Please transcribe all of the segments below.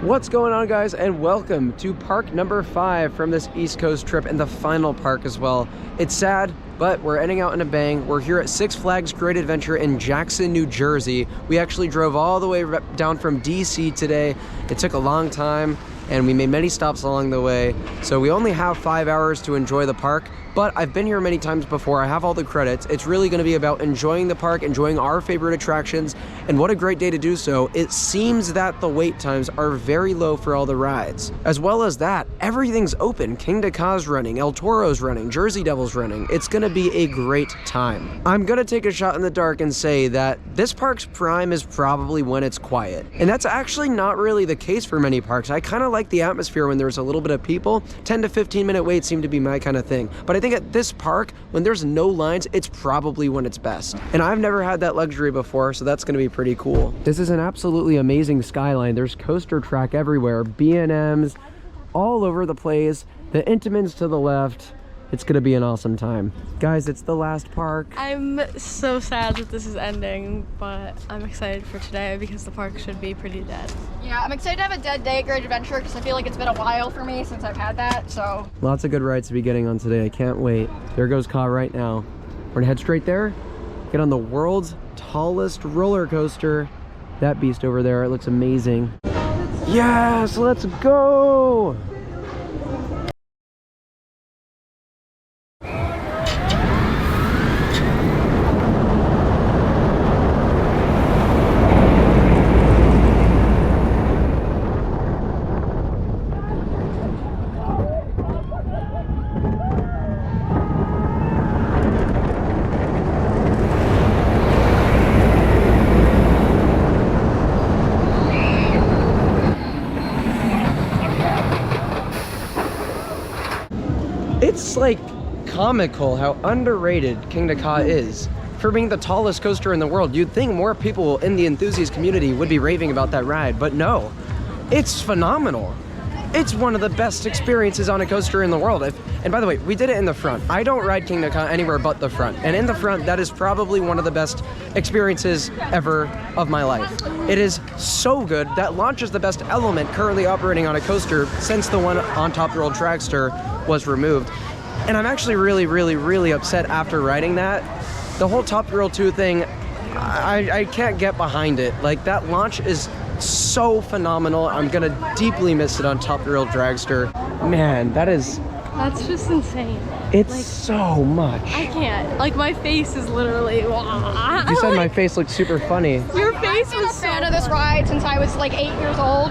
What's going on, guys, and welcome to park number 5 from this East Coast trip, and the final park as well. It's sad, but we're ending out in a bang. We're here at Six Flags Great Adventure in Jackson, New Jersey. We actually drove all the way down from DC today. It took a long time, and we made many stops along the way. So we only have 5 hours to enjoy the park, but I've been here many times before. I have all the credits. It's really gonna be about enjoying the park, enjoying our favorite attractions, and what a great day to do so. It seems that the wait times are very low for all the rides. As well as that, everything's open. Kingda Ka's running, El Toro's running, Jersey Devil's running. It's gonna be a great time. I'm gonna take a shot in the dark and say that this park's prime is probably when it's quiet. And that's actually not really the case for many parks. I kinda like the atmosphere when there's a little bit of people. 10 to 15 minute waits seem to be my kind of thing. But I think at this park, when there's no lines, it's probably when it's best. And I've never had that luxury before, so that's gonna be pretty cool. This is an absolutely amazing skyline. There's coaster track everywhere, B&Ms all over the place, the Intamins to the left. It's gonna be an awesome time. Guys, it's the last park. I'm so sad that this is ending, but I'm excited for today because the park should be pretty dead. Yeah, I'm excited to have a dead day at Great Adventure because I feel like it's been a while for me since I've had that, so. Lots of good rides to be getting on today. I can't wait. There goes Ka right now. We're gonna head straight there, get on the world's tallest roller coaster. That beast over there, it looks amazing. Yes, let's go! It's like comical how underrated Kingda Ka is for being the tallest coaster in the world. You'd think more people in the enthusiast community would be raving about that ride, but no, it's phenomenal. It's one of the best experiences on a coaster in the world. And by the way, we did it in the front. I don't ride Kingda Ka anywhere but the front. And in the front, that is probably one of the best experiences ever of my life. It is so good. That launch is the best element currently operating on a coaster since the one on Top Thrill Dragster was removed. And I'm actually really upset after riding that. The whole Top Thrill 2 thing, I can't get behind it. Like, that launch is so phenomenal. I'm gonna deeply miss it on Top Thrill Dragster. Man, that's just insane. It's like, so much. I can't. Like, my face is literally. You said my face looked super funny. Your face I've been was a fan of this ride since I was like 8 years old,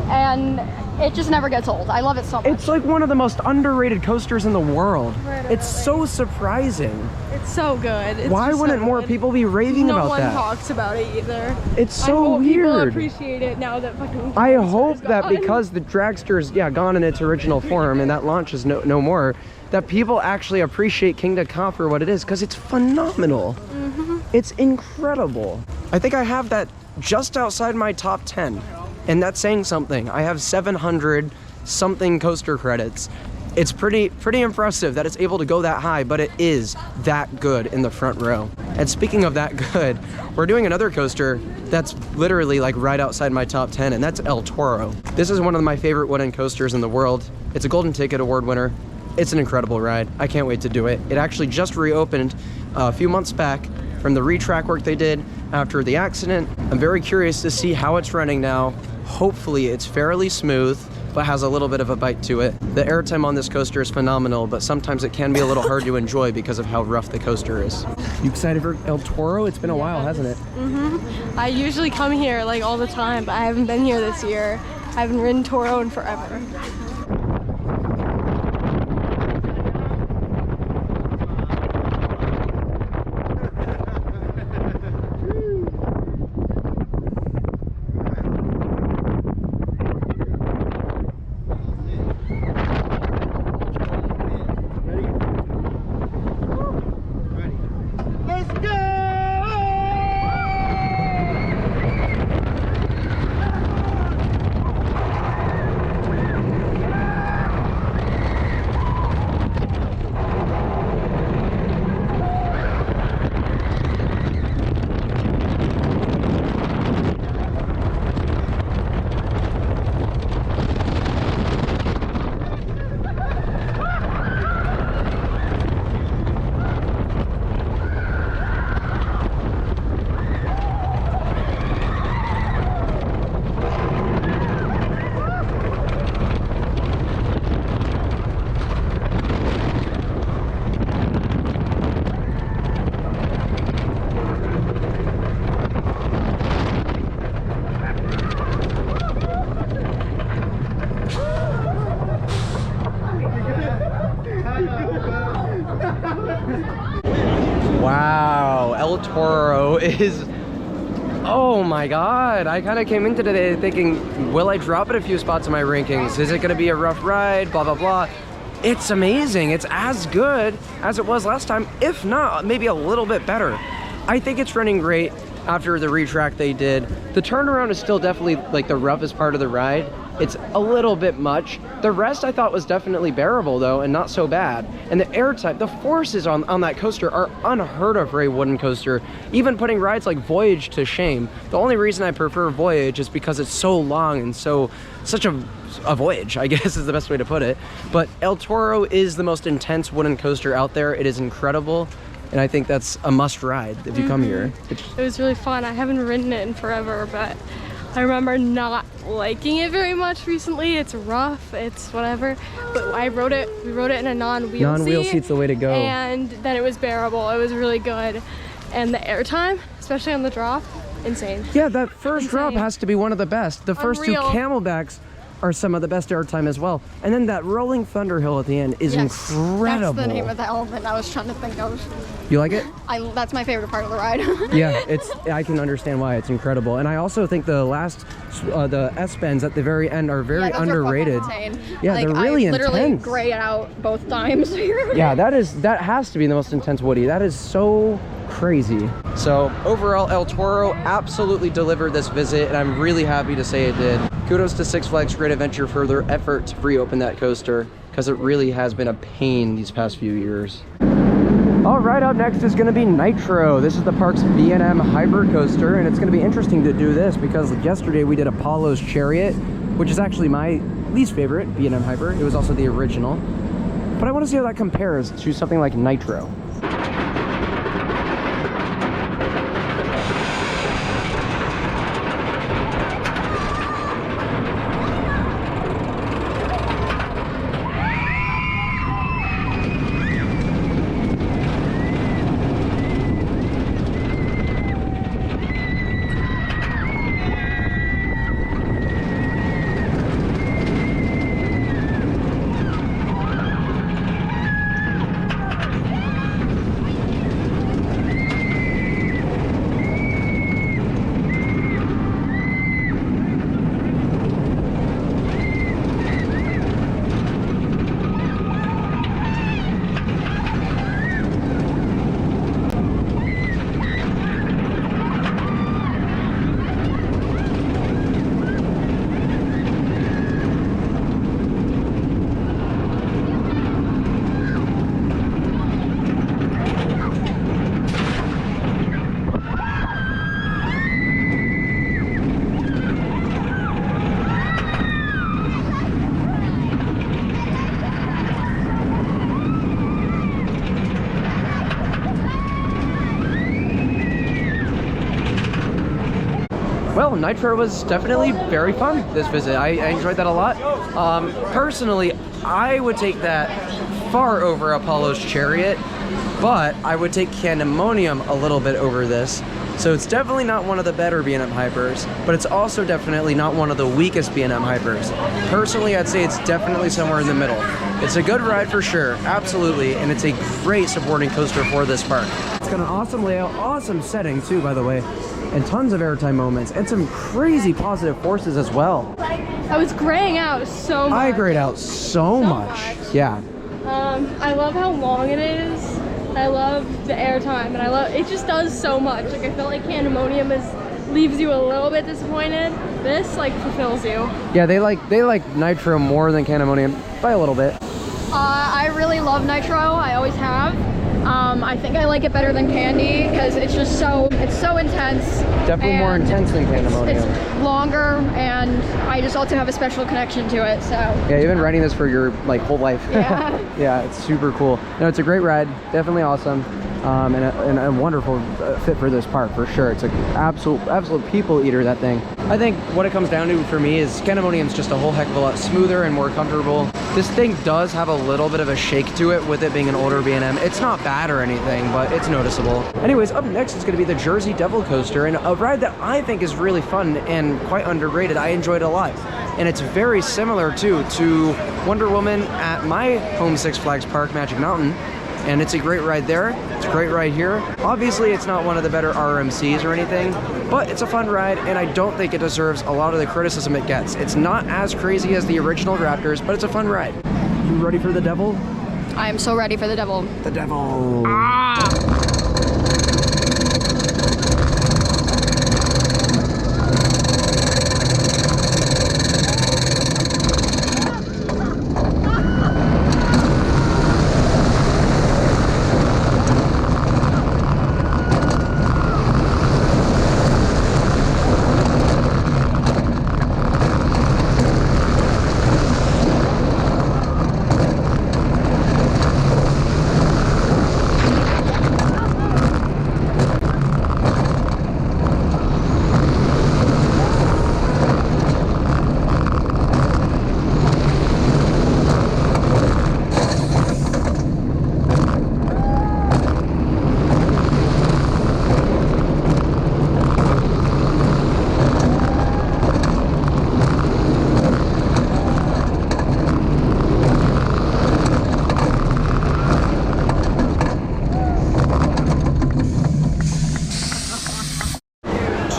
and it just never gets old. I love it so much. It's like one of the most underrated coasters in the world. Right, it's so surprising. It's so good. Why wouldn't more people be raving about that? No one talks about it either. It's so I hope people weird. appreciate it now that fucking. I hope that because the dragster's gone in its original form and that launch is no more, that people actually appreciate Kingda Ka for what it is, because it's phenomenal. It's incredible. I think I have that just outside my top 10, and that's saying something. I have 700 something coaster credits. It's pretty impressive that it's able to go that high, but it is that good in the front row. And speaking of that good, we're doing another coaster that's literally like right outside my top 10, and that's El Toro. This is one of my favorite wooden coasters in the world. It's a Golden Ticket Award winner. It's an incredible ride. I can't wait to do it. It actually just reopened a few months back from the retrack work they did after the accident. I'm very curious to see how it's running now. Hopefully it's fairly smooth, but has a little bit of a bite to it. The airtime on this coaster is phenomenal, but sometimes it can be a little hard to enjoy because of how rough the coaster is. You excited for El Toro? It's been a while, hasn't it? I usually come here like all the time, but I haven't been here this year. I haven't ridden Toro in forever. Toro is, oh my God. I kind of came into today thinking, will I drop it a few spots in my rankings? Is it gonna be a rough ride, blah, blah, blah. It's amazing. It's as good as it was last time, if not, maybe a little bit better. I think it's running great after the retrack they did. The turnaround is still definitely like the roughest part of the ride. It's a little bit much. The rest I thought was definitely bearable though, and not so bad. And the air type, the forces on that coaster are unheard of for a wooden coaster, even putting rides like Voyage to shame. The only reason I prefer Voyage is because it's so long and such a voyage, I guess is the best way to put it. But El Toro is the most intense wooden coaster out there. It is incredible. And I think that's a must ride if you come here. It was really fun. I haven't ridden it in forever, but I remember not liking it very much recently. It's rough, it's whatever. But we rode it in a non-wheel seat. Non-wheel seat's the way to go. And then it was bearable. It was really good. And the airtime, especially on the drop, insane. Yeah, that first drop has to be one of the best. The first two camelbacks are some of the best airtime as well. And then that rolling thunder hill at the end is incredible. That's the name of the element I was trying to think of. You like it? That's my favorite part of the ride. Yeah, I can understand why. It's incredible. And I also think the last, the S-bends at the very end are very underrated. Yeah, like, they're really intense. I literally grayed out both times. Yeah, that has to be the most intense Woody. That is so crazy. So overall, El Toro absolutely delivered this visit, and I'm really happy to say it did. Kudos to Six Flags Great Adventure for their effort to reopen that coaster, because it really has been a pain these past few years. All right, up next is going to be Nitro. This is the park's B&M Hyper coaster, and it's going to be interesting to do this because yesterday we did Apollo's Chariot, which is actually my least favorite B&M Hyper. It was also the original, but I want to see how that compares to something like Nitro. Well, Nitro was definitely very fun this visit. I enjoyed that a lot. Personally, I would take that far over Apollo's Chariot, but I would take Candemonium a little bit over this. So it's definitely not one of the better B&M Hypers, but it's also definitely not one of the weakest B&M Hypers. Personally, I'd say it's definitely somewhere in the middle. It's a good ride for sure, absolutely, and it's a great supporting coaster for this park. It's got an awesome layout, awesome setting too, by the way, and tons of airtime moments, and some crazy positive forces as well. I was graying out so much. I grayed out so much. Yeah. I love how long it is. I love the airtime, and it just does so much. Like, I felt like Candemonium leaves you a little bit disappointed. This like fulfills you. Yeah, they like Nitro more than Candemonium by a little bit. I really love Nitro. I always have. I think I like it better than Candy because it's so intense. Definitely more intense than Candemonium. It's longer, and I just also have a special connection to it. So yeah, you've been riding this for your whole life. Yeah. Yeah, it's super cool. No, it's a great ride, definitely awesome, and a wonderful fit for this park for sure. It's an absolute people eater, that thing. I think what it comes down to for me is Candemonium's just a whole heck of a lot smoother and more comfortable. This thing does have a little bit of a shake to it with it being an older B&M. It's not bad or anything, but it's noticeable. Anyways, up next is going to be the Jersey Devil Coaster, and a ride that I think is really fun and quite underrated. I enjoyed it a lot. And it's very similar to Wonder Woman at my home Six Flags park, Magic Mountain. And it's a great ride there. It's a great ride here. Obviously, it's not one of the better RMCs or anything, but it's a fun ride, and I don't think it deserves a lot of the criticism it gets. It's not as crazy as the original Raptors, but it's a fun ride. You ready for the devil? I am so ready for the devil. The devil. Ah!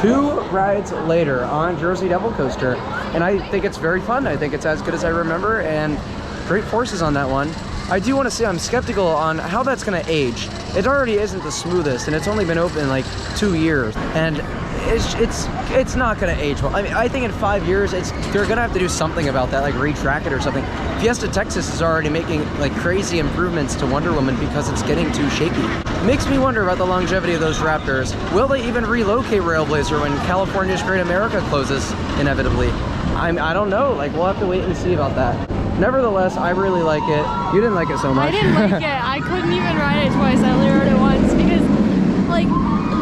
2 rides later on Jersey Devil Coaster, and I think it's very fun. I think it's as good as I remember, and great forces on that one. I do want to say I'm skeptical on how that's going to age. It already isn't the smoothest, and it's only been open like 2 years, and it's not going to age well. I mean, I think in 5 years they're going to have to do something about that, like retrack it or something. Fiesta Texas is already making like crazy improvements to Wonder Woman because it's getting too shaky. Makes me wonder about the longevity of those Raptors. Will they even relocate Railblazer when California's Great America closes inevitably? I don't know. Like, we'll have to wait and see about that. Nevertheless, I really like it. You didn't like it so much. I didn't like it. I couldn't even ride it twice. I only rode it once because, like,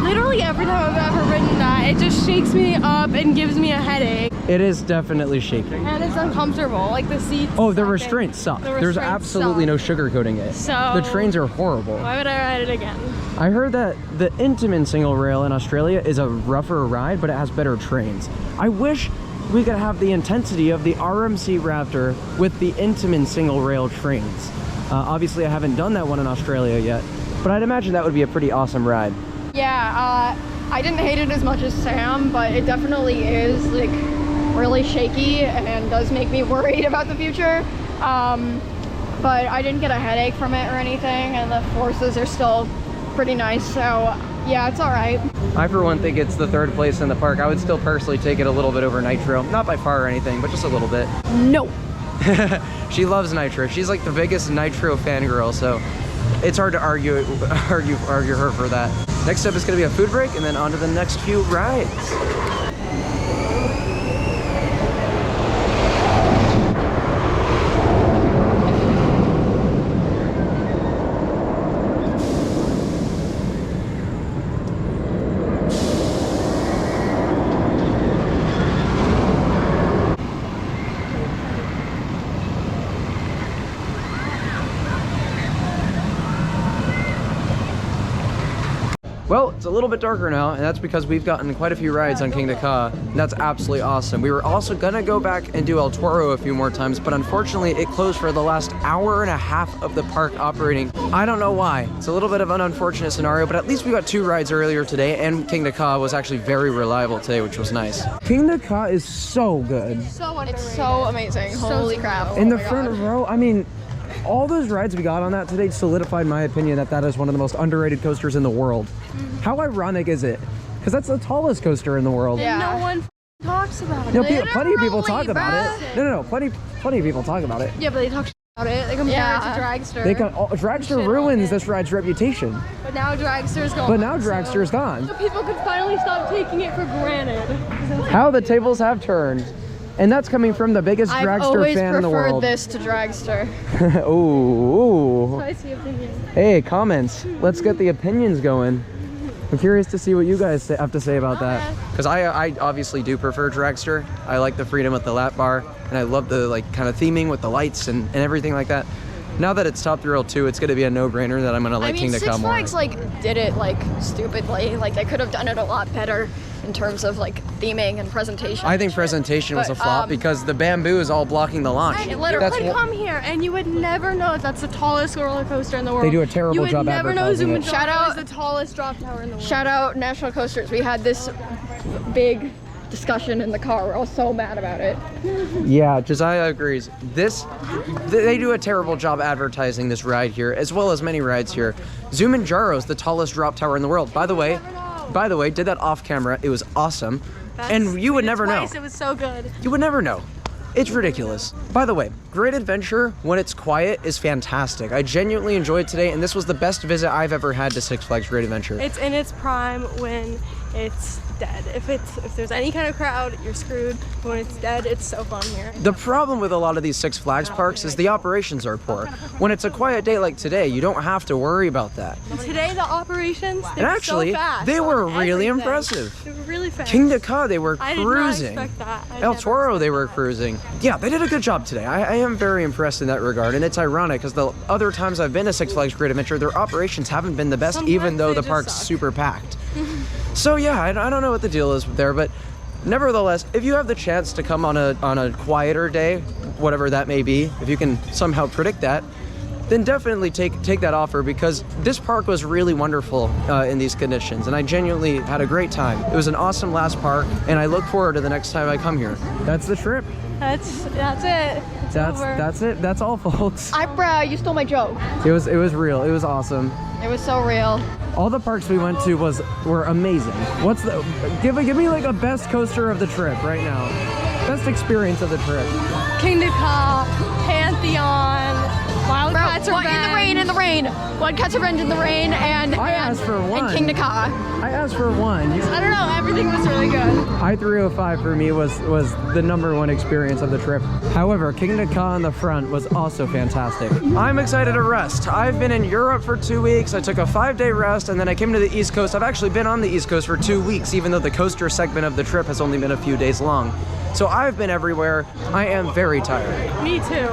literally every time I've ever ridden that, it just shakes me up and gives me a headache. It is definitely shaky. And it's uncomfortable. Like, the seats. Oh, the restraints suck. There's absolutely no sugarcoating it. So the trains are horrible. Why would I ride it again? I heard that the Intamin single rail in Australia is a rougher ride, but it has better trains. I wish we could have the intensity of the RMC Raptor with the Intamin single rail trains. Obviously, I haven't done that one in Australia yet, but I'd imagine that would be a pretty awesome ride. Yeah, I didn't hate it as much as Sam, but it definitely is like really shaky and does make me worried about the future. But I didn't get a headache from it or anything, and the forces are still pretty nice, so yeah, it's all right. I, for one, think it's the 3rd place in the park. I would still personally take it a little bit over Nitro. Not by far or anything, but just a little bit. No. She loves Nitro. She's like the biggest Nitro fangirl, so it's hard to argue her for that. Next up is going to be a food break, and then on to the next few rides. Well, it's a little bit darker now, and that's because we've gotten quite a few rides on Kingda Ka, and that's absolutely awesome. We were also gonna go back and do El Toro a few more times, but unfortunately it closed for the last hour and a half of the park operating. I don't know why. It's a little bit of an unfortunate scenario, but at least we got 2 rides earlier today, and Kingda Ka was actually very reliable today, which was nice. Kingda Ka is so good. So underrated. It's so amazing. Holy crap. In the front row, I mean, all those rides we got on that today solidified my opinion that that is one of the most underrated coasters in the world. How ironic is it? Because that's the tallest coaster in the world. Yeah. No one talks about it. No, plenty of people talk about it. No, plenty of people talk about it. Yeah, but they talk about it. They compare it to Dragster. Dragster ruins this ride's reputation. But now Dragster's gone. But now Dragster's gone. So people could finally stop taking it for granted. How the tables have turned. And that's coming from the biggest Dragster fan in the world. I've always preferred this to Dragster. Ooh. Spicy opinion. Hey, comments. Let's get the opinions going. I'm curious to see what you guys have to say about that. Because I obviously do prefer Dragster. I like the freedom with the lap bar, and I love the like kind of theming with the lights and everything like that. Now that it's Top Thrill 2, it's going to be a no-brainer that I'm going to like Kingda Ka more. Six Flags like did it like stupidly. Like they could have done it a lot better. in terms of like theming and presentation. I think presentation was a flop because the bamboo is all blocking the launch. You could come here and you would never know that's the tallest roller coaster in the world. They do a terrible job advertising. You would never know Zoom Shout out is the tallest drop tower in the world. Shout out National Coasters. We had this big discussion in the car. We're all so mad about it. Yeah, Josiah agrees. They do a terrible job advertising this ride here, as well as many rides here. Zumanjaro is the tallest drop tower in the world. By the way, did that off camera. It was awesome. And you would never know. It was so good. You would never know. It's ridiculous. By the way, Great Adventure, when it's quiet, is fantastic. I genuinely enjoyed today, and this was the best visit I've ever had to Six Flags Great Adventure. It's in its prime when it's dead. If there's any kind of crowd, you're screwed. But when it's dead, it's so fun here. The problem with a lot of these Six Flags parks is the operations are poor. When it's a quiet day like today, you don't have to worry about that. And today, the operations, and actually, so fast they were really everything. impressive. They were really fast. Kingda Ka, they were I cruising. did not expect that. El Toro, they were cruising. Yeah, they did a good job today. I am very impressed in that regard, and it's ironic because the other times I've been to Six Flags Great Adventure, their operations haven't been the best, Sometimes even though they the just park's suck. super packed. So yeah, I don't know what the deal is there, but nevertheless, if you have the chance to come on a quieter day, whatever that may be, if you can somehow predict that, then definitely take that offer, because this park was really wonderful in these conditions, and I genuinely had a great time. It was an awesome last park, and I look forward to the next time I come here. That's the trip. That's it. It's over. That's it. That's all, folks. You stole my joke. It was real. It was awesome. It was so real. All the parks we went to were amazing. What's the give me like a best coaster of the trip right now? Best experience of the trip. Kingda Ka, Pantheon, Wildcats are in the rain. Wildcats are banned in the rain, and I asked for one. And Kingda Ka. I asked for one. I don't know. Everything was really good. I-305 for me was the #1 experience of the trip. However, Kingda Ka in the front was also fantastic. I'm excited to rest. I've been in Europe for 2 weeks. I took a 5-day rest, and then I came to the East Coast. I've actually been on the East Coast for 2 weeks, even though the coaster segment of the trip has only been a few days long. So I've been everywhere. I am very tired. Me too.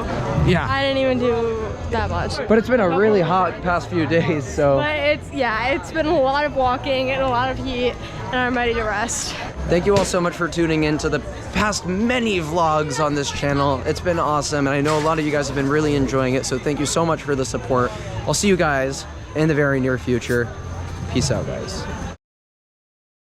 Yeah. I didn't even do that much. But it's been a really hot past few days, so. But it's been a lot of walking and a lot of heat, and I'm ready to rest. Thank you all so much for tuning in to the past many vlogs on this channel. It's been awesome, and I know a lot of you guys have been really enjoying it, so thank you so much for the support. I'll see you guys in the very near future. Peace out, guys.